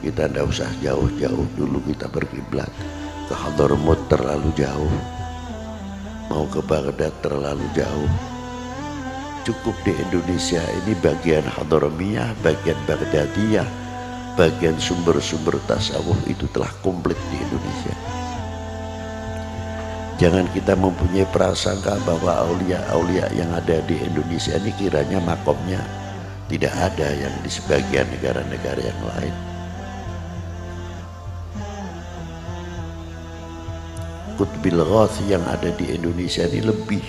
Kita tidak usah jauh-jauh dulu kita berkiblat. Ke Hadramaut terlalu jauh, mau ke Baghdad terlalu jauh. Cukup di Indonesia ini bagian Hadramiyah, bagian Baghdadiyah, bagian sumber-sumber tasawuf itu telah komplit di Indonesia. Jangan kita mempunyai prasangka bahwa aulia-aulia yang ada di Indonesia ini kiranya makomnya tidak ada yang di sebagian negara-negara yang lain. Qutbil Ghath yang ada di Indonesia ini lebih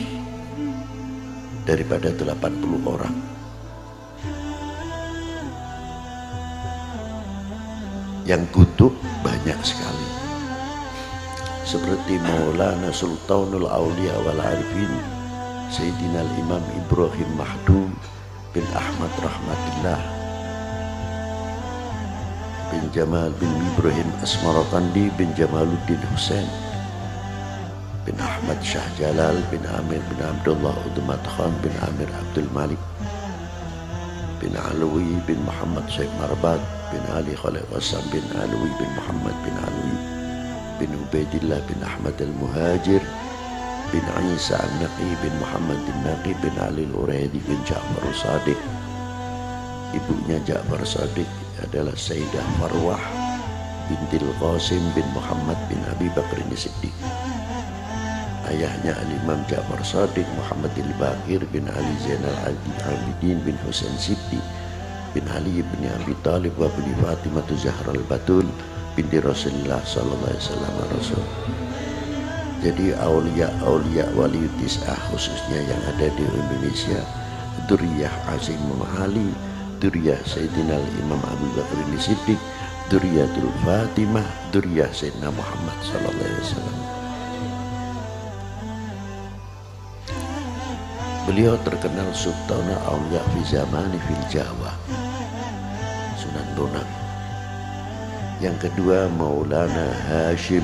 daripada 80 orang. Yang kutub banyak sekali, seperti Maulana Sultanul Aulia wal Arifin Sayyidina Imam Ibrahim Mahdum bin Ahmad Rahmatillah bin Jamal bin Ibrahim Asmarakandi bin Jamaluddin Hussein bin Ahmad Shah Jalal bin Amir bin Abdullah Uthman Khan bin Amir Abdul Malik bin Alwi bin Muhammad Syekh Marbat bin Ali Khalid Wassam bin Alwi bin Muhammad bin Alwi bin Ubaidillah bin Ahmad Al-Muhajir bin Isa An-Naqi bin Muhammad An-Naqi bin Ali Al-Uraidi bin Ja'far Sadiq. Ibunya Ja'far Sadiq adalah Sayyidah Marwah bintil Qasim bin Muhammad bin Abi Bakr Siddiq. Ayahnya Al-Imam Ja'far Sadiq Muhammad Al-Baqir bin Ali Zainal Abidin bin Husain Siddiq bin Ali bin Abi Talib wa bin Fatimah Zahra Al-Batul binti Rasulullah sallallahu alaihi wasallam Rasul. Jadi aulia-aulia wali tis'ah khususnya yang ada di Indonesia, Duriyah Azim Ali, Duriyah Sayyidina Imam Abu Bakr Siddiq, Duriyatul Fatimah, Duriyah Sayyidina Muhammad sallallahu alaihi wasallam. Beliau terkenal Sultanul Aulia fi zamani fil Jawa, Sunan Bonang. Yang kedua Maulana Hashim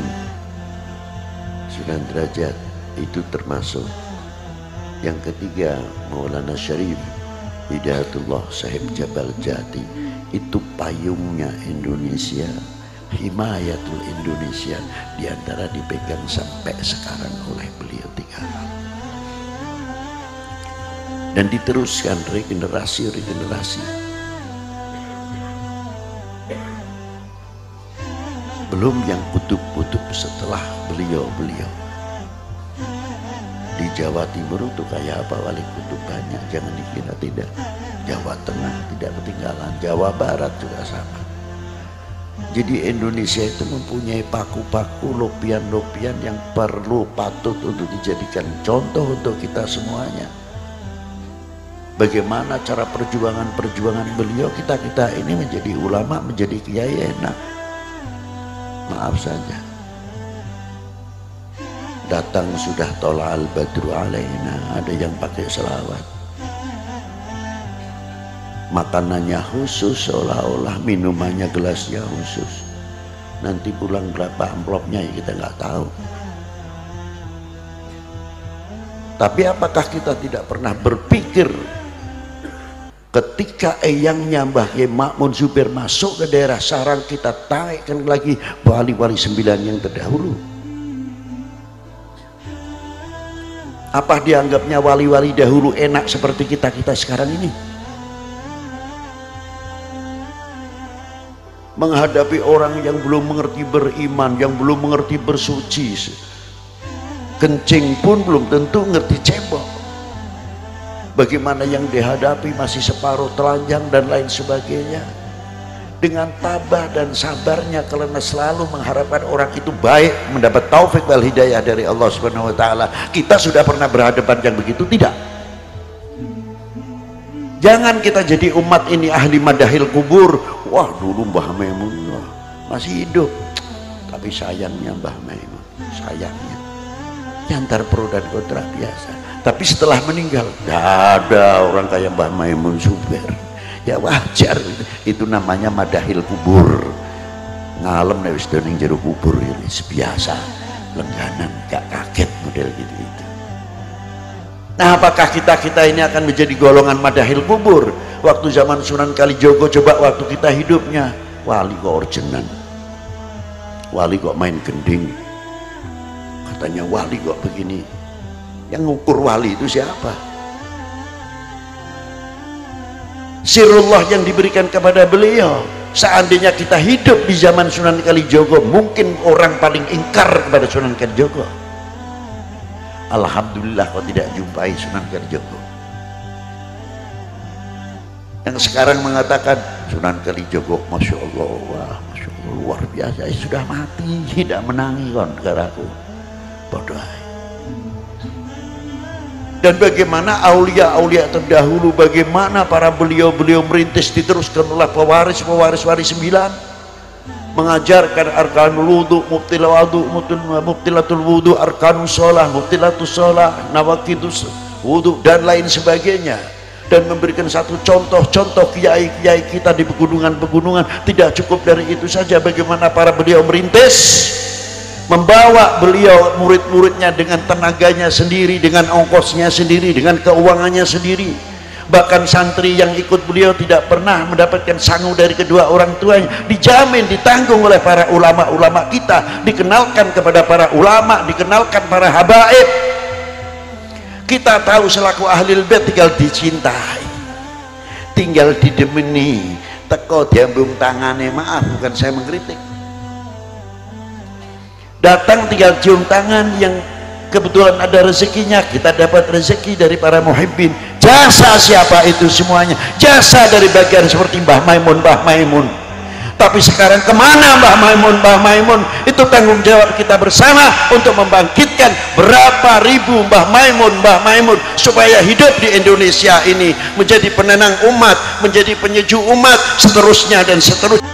Sunan Derajat, itu termasuk. Yang ketiga Maulana Syarif Hidayatullah Sahib Jabal Jati, itu payungnya Indonesia, himayatul Indonesia, diantara dipegang sampai sekarang oleh beliau 3 hal. Dan diteruskan regenerasi. Belum yang kutub-kutub setelah beliau. Di Jawa Timur itu kayak apa wali kutub banyak, jangan dikira tidak. Jawa Tengah tidak ketinggalan, Jawa Barat juga sama. Jadi Indonesia itu mempunyai paku-paku, lopian-lopian yang perlu patut untuk dijadikan contoh untuk kita semuanya. Bagaimana cara perjuangan beliau, kita ini menjadi ulama, menjadi kiai enak. Maaf saja, datang sudah tola al-badru alaina, ada yang pakai selawat, makanannya khusus, seolah-olah minumannya gelasnya khusus. Nanti pulang berapa amplopnya ya kita nggak tahu. Tapi apakah kita tidak pernah berpikir ketika eyangnya Mbah Kiai Ma'mun Zubair masuk ke daerah sarang, kita taikkan lagi wali-wali 9 yang terdahulu? Apa dianggapnya wali-wali dahulu enak seperti kita sekarang ini? Menghadapi orang yang belum mengerti beriman, yang belum mengerti bersuci, kencing pun belum tentu ngerti cebok. Bagaimana yang dihadapi masih separuh telanjang dan lain sebagainya. Dengan tabah dan sabarnya, karena selalu mengharapkan orang itu baik, mendapat taufik wal hidayah dari Allah Subhanahu wa taala. Kita sudah pernah berhadapan yang begitu? Tidak. Jangan kita jadi umat ini ahli madahil kubur. Wah, dulu Mbah Maimun masih hidup, tapi sayangnya Mbah Maimun, sayangnya antar pro dan kontra biasa. Tapi setelah meninggal, tidak ada orang kayak Mbah Maimun Zubair. Ya wajar, itu namanya madahil kubur. Ngalem nek wis ning jero kubur ini biasa, lengganan, gak kaget model gitu. Nah, apakah kita ini akan menjadi golongan madahil kubur? Waktu zaman Sunan Kalijogo, coba waktu kita hidupnya, wali kok orjenan, wali kok main gending, katanya wali kok begini. Yang ngukur wali itu siapa? Sirullah yang diberikan kepada beliau. Seandainya kita hidup di zaman Sunan Kalijogo, mungkin orang paling ingkar kepada Sunan Kalijogo. Alhamdulillah kau tidak jumpai Sunan Kalijogo. Yang sekarang mengatakan Sunan Kalijogo, Masya Allah, wah, Masya Allah, luar biasa, sudah mati, tidak menangi kon negaraku. Bodoh. Dan bagaimana aulia-aulia terdahulu, bagaimana para beliau-beliau merintis, diteruskan oleh pewaris-pewaris 9, mengajarkan arkanul wudu, mubtilatul wudu, arkanus sholah, mubtilatus sholah, nawakidus wudu, dan lain sebagainya. Dan memberikan satu contoh-contoh kiai-kiai kita di pegunungan-pegunungan. Tidak cukup dari itu saja, bagaimana para beliau merintis, membawa beliau murid-muridnya dengan tenaganya sendiri, dengan ongkosnya sendiri, dengan keuangannya sendiri. Bahkan santri yang ikut beliau tidak pernah mendapatkan sangu dari kedua orang tuanya, dijamin, ditanggung oleh para ulama-ulama kita, dikenalkan kepada para ulama, dikenalkan para habaib. Kita tahu selaku ahli bait tinggal dicintai, tinggal didemeni, teko diambung tangane, maaf bukan saya mengkritik, datang tinggal cium tangan. Yang kebetulan ada rezekinya, kita dapat rezeki dari para muhibbin. Jasa siapa itu semuanya? Jasa dari bagian seperti Mbah Maimun, Mbah Maimun. Tapi sekarang kemana Mbah Maimun, Mbah Maimun? Itu tanggung jawab kita bersama untuk membangkitkan berapa ribu Mbah Maimun, Mbah Maimun, supaya hidup di Indonesia ini menjadi penenang umat, menjadi penyejuk umat, seterusnya dan seterusnya.